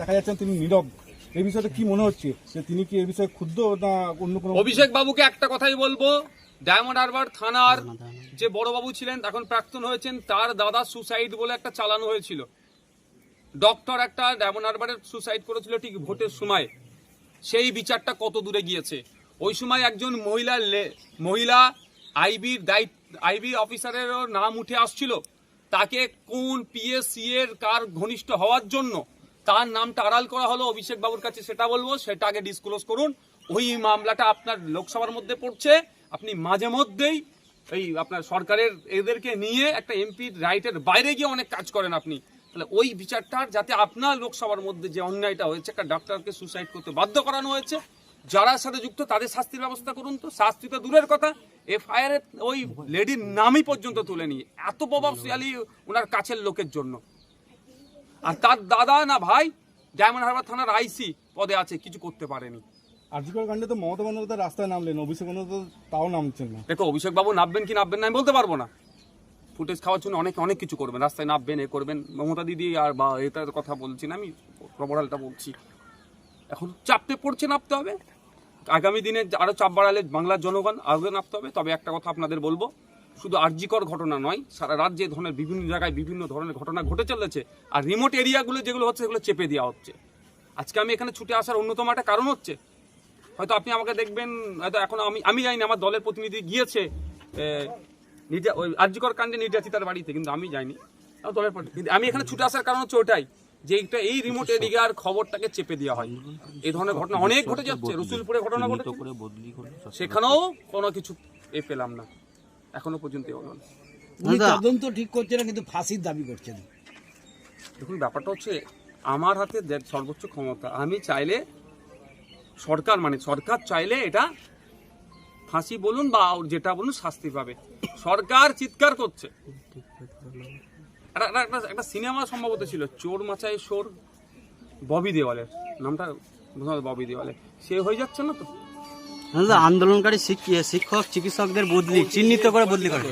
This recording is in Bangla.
দেখা যাচ্ছে তিনি নীরব, এই বিষয়টা কি মনে হচ্ছে যে তিনি কি এই বিষয়ে ক্ষুব্ধ না অন্য কোনো? অভিষেক বাবুকে একটা কথাই বলবো, ডায়মন্ড হারবার থানার যে বড়বাবু ছিলেন এখন প্রাক্তন হয়েছেন, তার দাদা সুসাইড বলে একটা চালানো হয়েছিল। ডক্টর একটা ডায়মন্ড হারবারের সুসাইড করেছিল ঠিক ভোটের সময়। সেই বিচারটা কত দূরে গিয়েছে? ওই সময় একজন মহিলা আইবি অফিসারেরও নাম উঠে আসছিল। তাকে কোন পিএসসি এর কার ঘনিষ্ঠ হওয়ার জন্য তার নামটা আড়াল করা হলো অভিষেক বাবুর কাছে, সেটা বলবো, সেটা আগে ডিসক্লোজ করুন। ওই মামলাটা আপনার লোকসভার মধ্যে পড়ছে, আপনি মাঝে মধ্যেই এই আপনার সরকারের এদেরকে নিয়ে একটা এমপির রাইটের বাইরে গিয়ে অনেক কাজ করেন আপনি। তাহলে ওই বিচারটার যাতে আপনার লোকসভার মধ্যে যে অন্যায়টা হয়েছে, একটা ডাক্তারকে সুসাইড করতে বাধ্য করানো হয়েছে, যারা সাথে যুক্ত তাদের শাস্তির ব্যবস্থা করুন। তো শাস্তি তো দূরের কথা, এফআইআর ওই লেডির নামই পর্যন্ত তুলে নিয়ে এত প্রভাবশালী ওনার কাছের লোকের জন্য। আর তার দাদা না ভাই ডায়মন্ড হারবার থানার আইসি পদে আছে, কিছু করতে পারেনি। আরজিকর কাণ্ডে তো মমতা বন্দ্যোপাধ্যায় রাস্তায় নামলেন, অভিষেক বন্দ্যোপাধ্যায় তাও নামছেন না। দেখো, অভিষেক বাবু নামবেন কি নামবেন না আমি বলতে পারবো না। ফুটেজ খাওয়ার জন্য অনেক কিছু করবেন, রাস্তায় নামবেন, এ করবেন। মমতা দিদি আর বা এটার কথা বলছি না আমি, প্রবড়ালটা বলছি। এখন চাপতে পড়ছে, নামতে হবে। আগামী দিনে আরো চাপ বাড়ালে বাংলার জনগণ আরো নামতে হবে। তবে একটা কথা আপনাদের বলবো, শুধু আরজিকর ঘটনা নয়, সারা রাজ্যে ধরনের বিভিন্ন জায়গায় বিভিন্ন ধরনের ঘটনা ঘটে চলেছে। আর রিমোট এরিয়াগুলো যেগুলো হচ্ছে সেগুলো চেপে দেওয়া হচ্ছে। আজকে আমি এখানে ছুটে আসার অন্যতম একটা কারণ হচ্ছে, হয়তো আপনি আমাকে দেখবেন, হয়তো এখন আমি জানি না, আমার দলের প্রতিনিধি গিয়েছে ওই আরজিকর কাণ্ডে নির্যাতিতার বাড়িতে, কিন্তু আমি যাইনি। দলের কিন্তু আমি এখানে ছুটে আসার কারণ হচ্ছে ওটাই, যে এই রিমোট এরিয়ার খবরটাকে চেপে দেওয়া হয়। এই ধরনের ঘটনা অনেক ঘটে যাচ্ছে। রসুলপুরে ঘটনা ঘটেছে, সেখানেও কোনো কিছু পেলাম না এখনো পর্যন্ত। তদন্ত ঠিক করছে না, কিন্তু ফাঁসির দাবি করছেন। দেখুন, ব্যাপারটা হচ্ছে আমার হাতে সর্বোচ্চ ক্ষমতা। আমি চাইলে সরকার চাইলে এটা ফাঁসি বলুন বা যেটা বলুন শাস্তি পাবে। সরকার চিৎকার করছে। একটা সিনেমা সম্ভবত ছিল, চোর মাচায় সোর, ববি দেওয়ালের নামটা, ববি দেওয়ালে, সে হয়ে যাচ্ছে না তো। আন্দোলনকারী শিক্ষক চিকিৎসকদের বদলি চিহ্নিত করে বদলি করে